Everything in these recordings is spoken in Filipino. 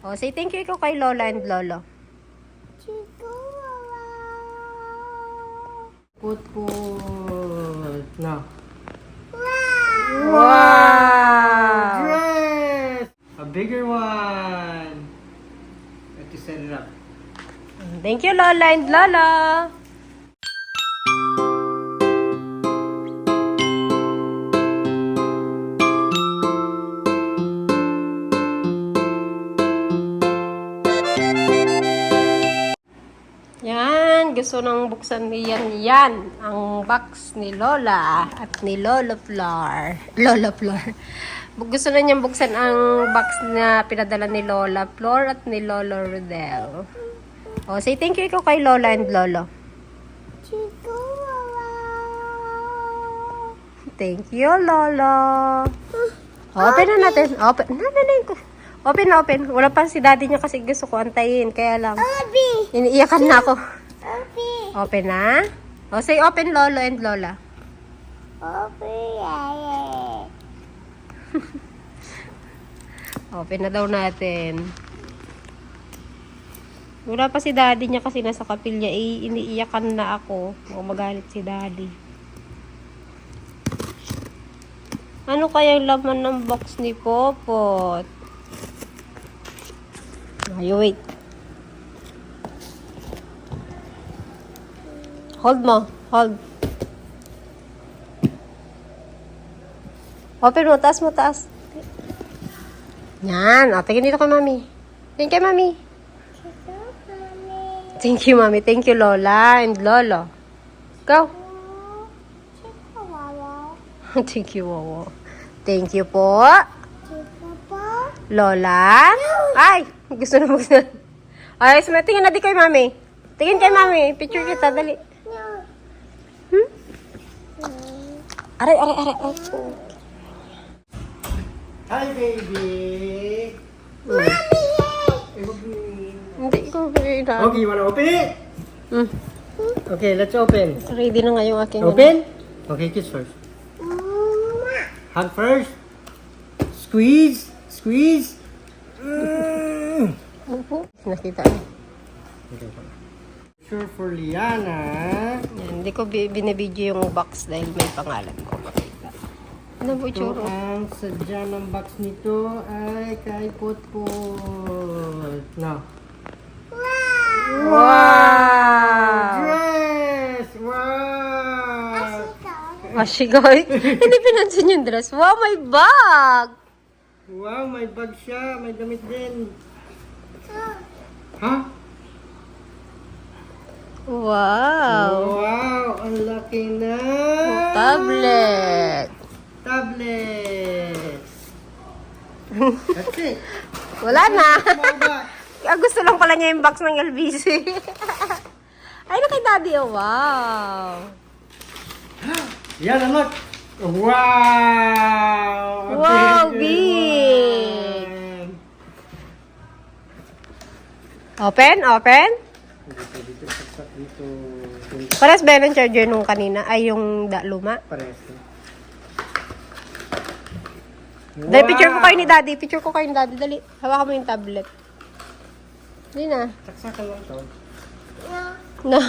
Oh, say thank you ikaw kay Lola and Lolo. Put. Now. Wow! Dress! A bigger one. Let you set it up. Thank you, Lola and Lolo. Yan, gusto nang buksan yan ang box ni Lola at ni Lolo Flor. Lola Flor. Gusto na niyang buksan ang box na pinadala ni Lola Flor at ni Lolo Rodel. Oh, say thank you ikaw kay Lola and Lolo. Thank you, Lolo. Open na natin. Open. Open. Wala pa si daddy niya kasi gusto ko antayin. Kaya lang. Iniiyakan na ako. Open na. O, say open, Lolo and Lola. Open na daw natin. Wala pa si daddy niya kasi nasa kapilya. Iniiyakan na ako. Magalit si daddy. Ano kaya yung laman ng box ni Popot? Ay, wait. Hold mo. Hold. Open mo. Taas mo. Taas. Yan. O, tingin dito kay Mami. Tingin kay Mami. Thank you, Mami. Thank you, Lola and Lolo. Go. Thank you, Wawa. Thank you po. Lola. Ay! Gusto na buksan. Ay, tingin na di kay Mami. Tingin kay Mami. Picture kita. Dali. Aray. Hi, baby. Hindi ko pwede. Okay, you wanna open it? Okay, let's open. Ready na nga yung aking... Open? Okay, kiss first. Hug first. Squeeze. Nakita. Sure for Liana. Yan, hindi ko binibidyo yung box dahil may pangalan ko makita. Ano po, Ito churo? ang sadya ng box nito ay kay Putput. No. Wow! Dress! Wow! Mashigoy. Hindi pinansin yung dress. Wow, may bag! Wow, may bag siya. May damit din. Ha? Wow! Wow! Ang laki na! Tablet! Tablet! That's it. Wala na. Small box. Gusto lang pala niya yung box ng LBC. Ay, na kay daddy. Oh, wow! Yan, look! Wow! Wow, big! big! Open? Dito, saksak dito. Pares ba yung charger nung kanina? Ay, yung luma? Pares. Dali, picture ko kayo ni daddy. Dali, hawakan mo yung tablet. Dali na. Saksakan lang to. No.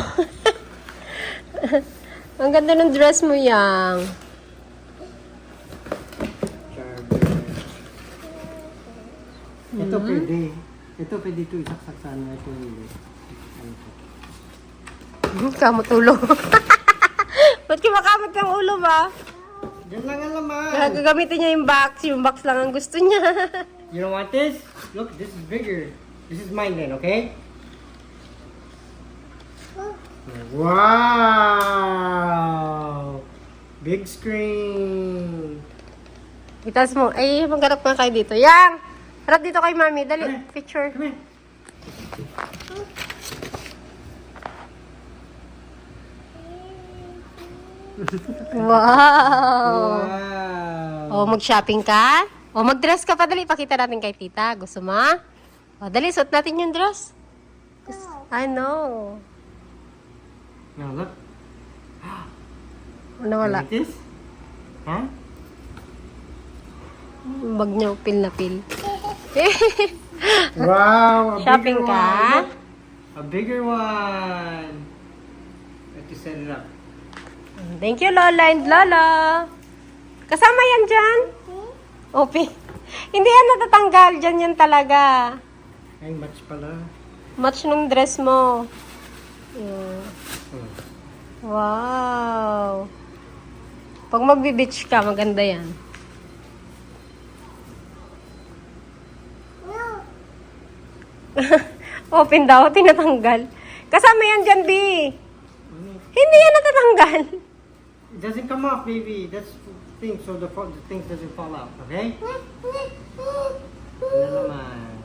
Ang ganda ng dress mo, Yang. Charger. Ito pwede. Ito pwede ito isaksak sa ano. Ito hindi. Kamot ulo. Ba't kumakamot kang ulo ba? Diyan lang ang laman. Gagamitin niya yung box lang ang gusto niya. You don't want this? Look, this is bigger. This is mine then, okay? Wow! Big screen. Itas mo. Ay, magharap nga kayo dito. Yang! Harap dito kay Mami. Dali, picture. Come here. Wow! Wow! O, mag-shopping ka? O, mag-dress ka pa. Dali, pakita natin kay tita. Gusto mo? O, dali, suot natin yung dress. I know. Now look. Nawala. Like this? Huh? Bag niya, pil na pil. Wow, a Shopping bigger ka? one. Look, a bigger one. Let me set it up. Thank you, Lola and Lolo. Kasama yan dyan? Opi. Hindi yan natatanggal. Dyan yan talaga. Ay, match pala. Match nung dress mo. Yeah. Hmm. Wow. Pag magbe-beach ka, maganda yan. Open daw, tinatanggal. Kasama yan dyan, B. Hindi yan natatanggal. It doesn't come off, baby. That's the thing, so the thing doesn't fall out, okay? Ano naman?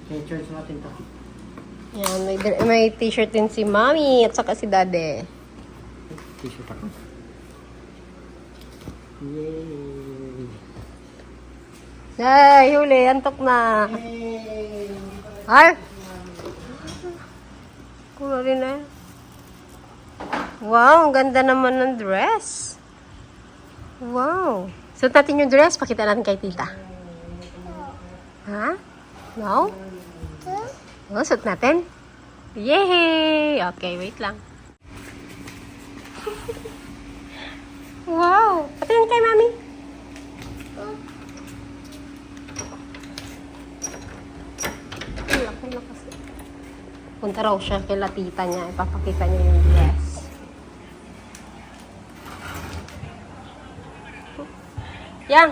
Okay, charge natin to. Yan, may t-shirt din si Mommy at saka si Daddy. T-shirt ako. Yay! Ay, huli, antok na. Yay! Ay! Kulo rin na. Wow, ang ganda naman ng dress. Wow. Suot natin yung dress, pakita natin kay tita. Ha? No? Oh, suot natin. Yay! Okay, wait lang. Wow! Patingin kay mami. Laki na kasi. Punta raw siya kay tita niya. Ipapakita niya yung dress. Yang!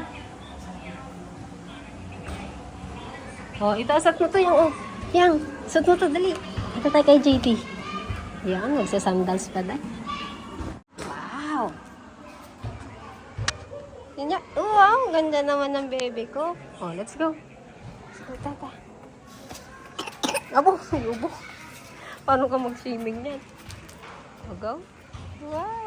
Oh, ito, asat mo to yung, oh. Yang, asat mo to, dali. Ito tayo kay JT. Yan, magsasandals pa dahil. Wow! Yun niya. Wow, ganda naman ng baby ko. Oh, let's go. Let's go, tata. Abo, ubo. Paano ka mag-swimming yan? Oh, go. Wow!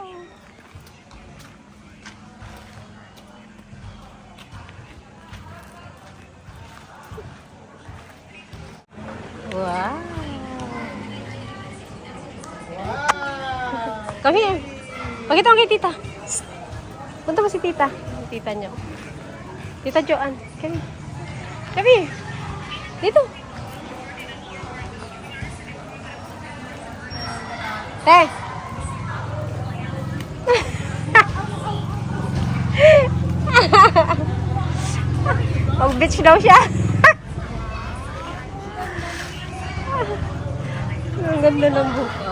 Wow! Come here. Pakita mo kay tita. Punta mo si tita. Tita niyo. Tita Joanne. Come here. Come here. Dito. Te. Pag-beach daw siya. Ang ganda ng buka.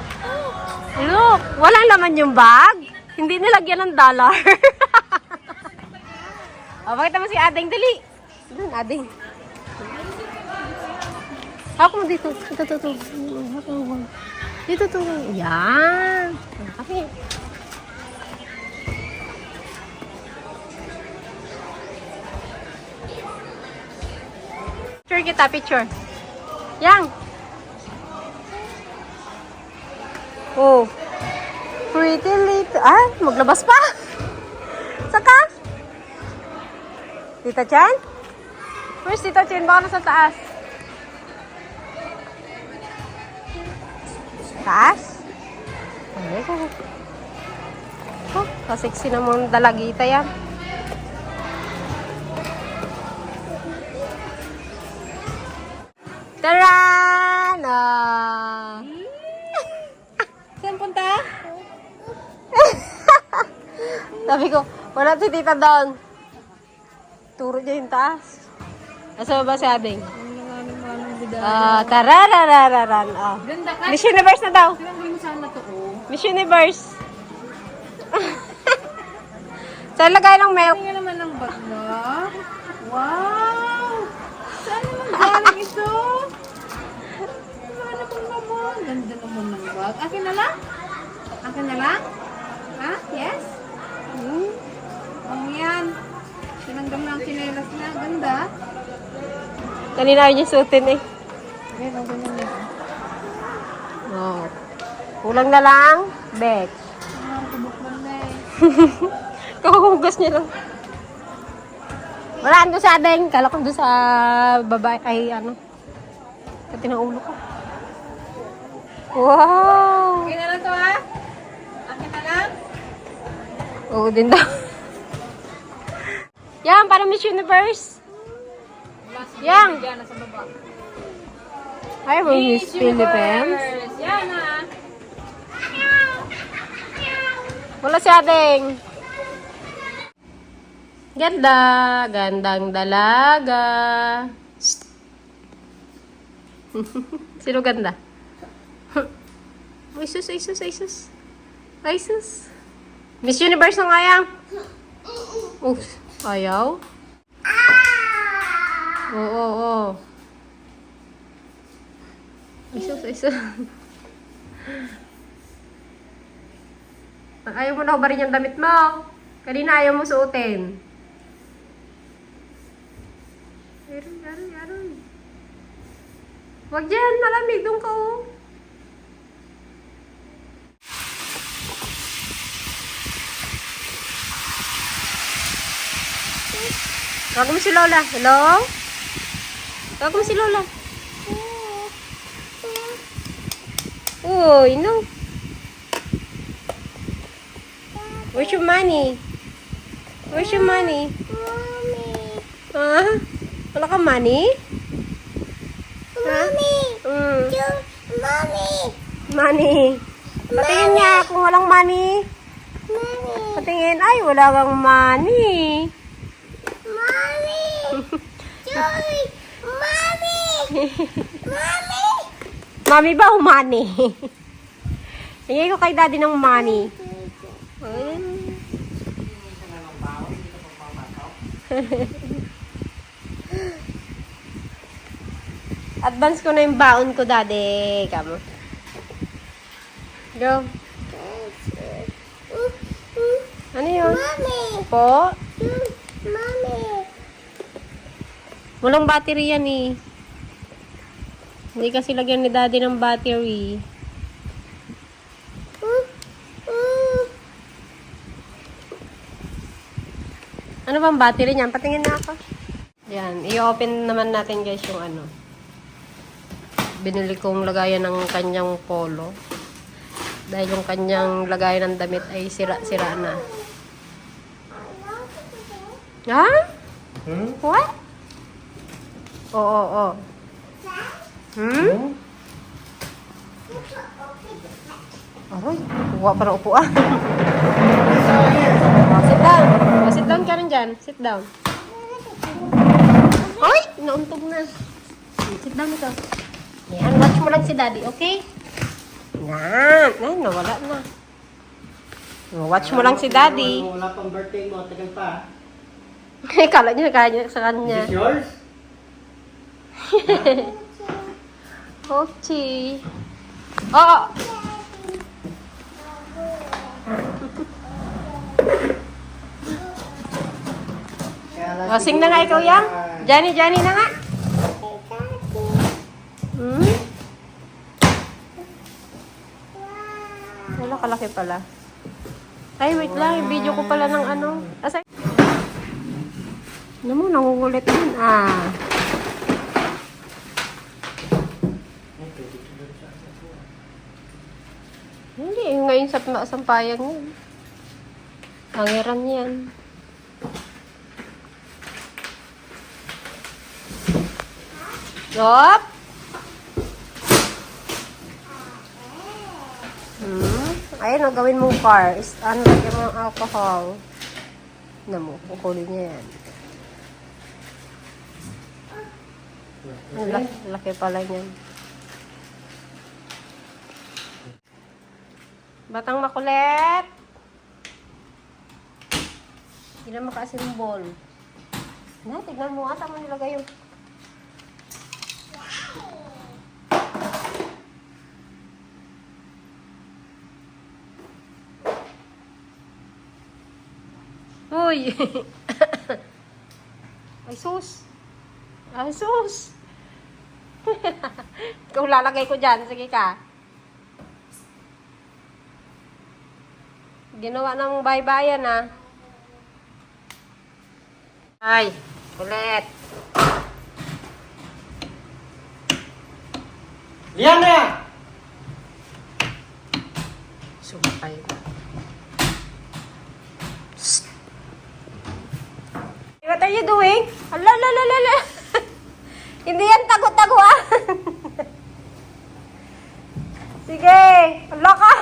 Look, wala laman yung bag. Hindi nilagyan ng dollar. O, pakita mo si Ading. Dali. Doon, Ading. Hawak mo dito. Ito. Dito. Yan. Okay. Picture kita, picture. Yang. Oh. Pretty little. Ah, maglabas pa. Saka. Tita Chan? Where's Tita Chan? Baka nasa taas. Taas? Oh, kasiksi naman dalagita yan. Taran! Saan punta? Sabi ko, wala si tita doon. Turo niya yung taas. Nasa baba si Ading. Tararararan. Oh. Miss Universe na daw. Miss Universe. Saan lagay ng milk? Tingnan naman ang bag mo. Wow! Saan naman galing ito? Ano bang naman? Ganda naman ng bag. Akin na lang? Akin na lang? Ha? Yes? Ang yan. Tinanggam na ang chinelas na. Ganda. Kanina ayaw niya suotin eh. Okay, ang ganda niya. Oh. Kulang na lang. Bet. Ang kubok lang na eh. Kahuhugas niya lang. Wala, doon sa Ading. Kala ko doon sa babae. Ay, ano. Kati ng ulo ko. Wow! Akin na lang to ha? Akin na lang? Oo din daw. Yan, para Miss Universe. Yan. Yan, nasa baba. Ay, Miss Philippines. Yan na. Wala si Ading. Ganda. Gandang dalaga. Sino ganda? Ay, sus, ay, sus, ay, sus. Ay, sus. Miss Universe na nga yan. Oops. Ayaw. Oo. Ay, sus, ay, sus. Ayaw mo na ba rin yung damit mo? Kanina ayaw mo suotin. Aroy. Wag dyan, malamig. Doon ka, oh. Tawag mo si Lola. Hello? Tawag mo si Lola. Uy, no. Where's your money? Where's your money? Mommy. Ha? Wala ka money? Mommy. Mm. Mommy. Money. Patingin niya kung walang money. Mommy. Patingin. Ay, wala kang money. Mommy. Joy. Mommy. Mommy. Mami ba o money? Tingin ko kay daddy ng money. Advance ko na yung baon ko, daddy. Kamo. Go. Ano yun? Mommy. Po? Mommy. Walang battery yan eh. Hindi kasi lagyan ni daddy ng battery. Ano bang battery niyan? Patingin na ako. Yan. I-open naman natin guys yung ano. Binili kong lagayan ng kanyang polo. Dahil yung kanyang lagayan ng damit ay sira-sira na. Ha? What? Oo. Aroy, kuha pa ng upuan. Sit down. Sit down ka rin dyan. Sit down. Ay! Nauntog na. Sit down ito. Yan, watch mo lang si daddy, okay? Yan. Ay, nawala na. Watch mo lang si daddy. Wala pang birthday mo, tagal pa. Kala niya sa kanya. Is this yours? Ochi. Oo. Sing na nga ikaw yang. Johnny na nga. Wala kalaki pala. Ay, wait lang. Video ko pala ng ano. Asa? Ano mo, nangugulit din. Hindi, ngayon sa sampayan yan. Hangiran yan. Yup. Ayun, gawin mong car. Lagyan mo ng alcohol. Ano mo, kukulin niya yan. Ang laki pala niyan. Batang makulit. Hindi na makasimbol. Na, tignan mo ata mo nilagay yung... Uy! Ay, sus! Ay, sus! Ikaw lalagay ko dyan. Sige ka. Ginawa ng baybayan, ah. Ay, kulit. Liana! Sumakay na. are you doing? Ala, la, la, la, la. Hindi yan tago-taguan. Sige, ala ka.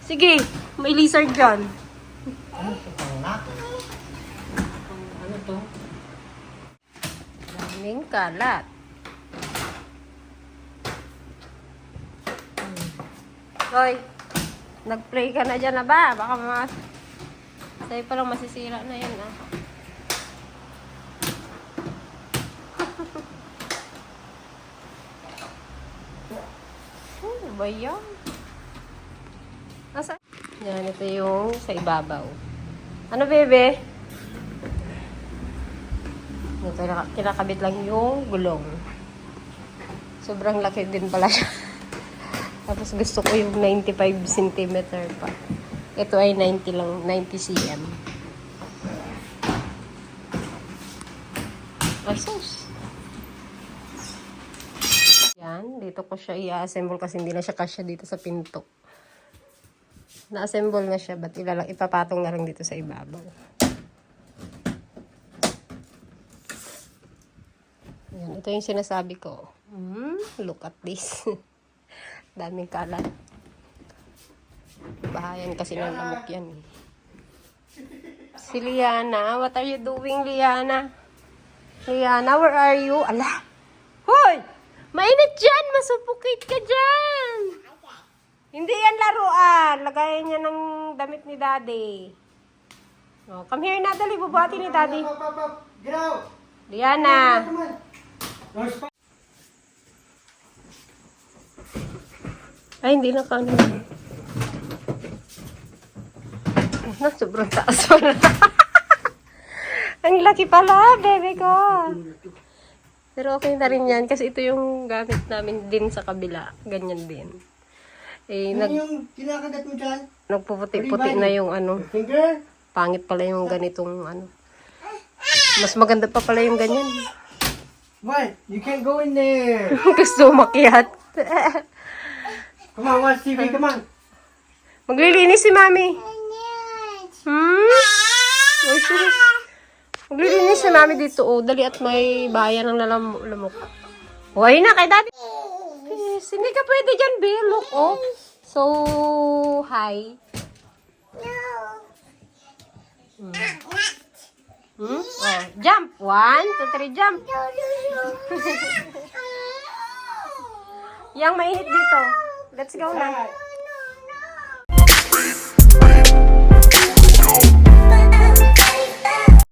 Sige, may lizard dyan. Ano to? Daming kalat. Hoy, nag-play ka na dyan na ba? Baka sa'yo pa lang masisira na yan ah. Ano ba yan? Nasa? Yan, ito yung sa ibabaw. Ano, bebe? Ito, kinakabit lang yung gulong. Sobrang laki din pala siya. Tapos gusto ko yung 95 cm pa. Ito ay 90 lang, 90 cm. Asus. Yan, dito ko siya i-assemble kasi hindi na siya kasya dito sa pinto. Na-assemble na siya, ba't ipapatong na lang dito sa ibabaw. Yan, ito yung sinasabi ko. Look at this. Daming kalat. Bahayan kasi ng lamok yan. Si Liana, what are you doing, Liana? Liana, where are you? Ala! Hoy! Mainit dyan! Masupukit ka dyan! Hindi yan laruan. Lagayan niya ng damit ni Daddy. Oh, come here na, dali. Bubati ni Daddy. Get out! Liana. Ay, hindi na kanin. Na, sobrang taas pala. Ang laki pala, bebe ko. Pero okay na rin yan kasi ito yung gamit namin din sa kabila. Ganyan din. Eh, Ano yung kinakagat mo dyan? nagpuputi-puti na yung ano. Finger? Pangit pala yung ganitong ano. Mas maganda pa pala yung ganyan. What? You can't go in there. Gusto umakyat. Come on, watch TV. Come on. Maglilinis si Mami. Ay, sus. Maglilinis si Mami dito. Oh, dali at may bayan ng lamok. Huwag na kay Daddy. Yes, hindi ka pwede dyan, Be. Look, oh. So, high. Oh, jump. 1, 2, 3, jump. Yang mainit dito. Let's go na.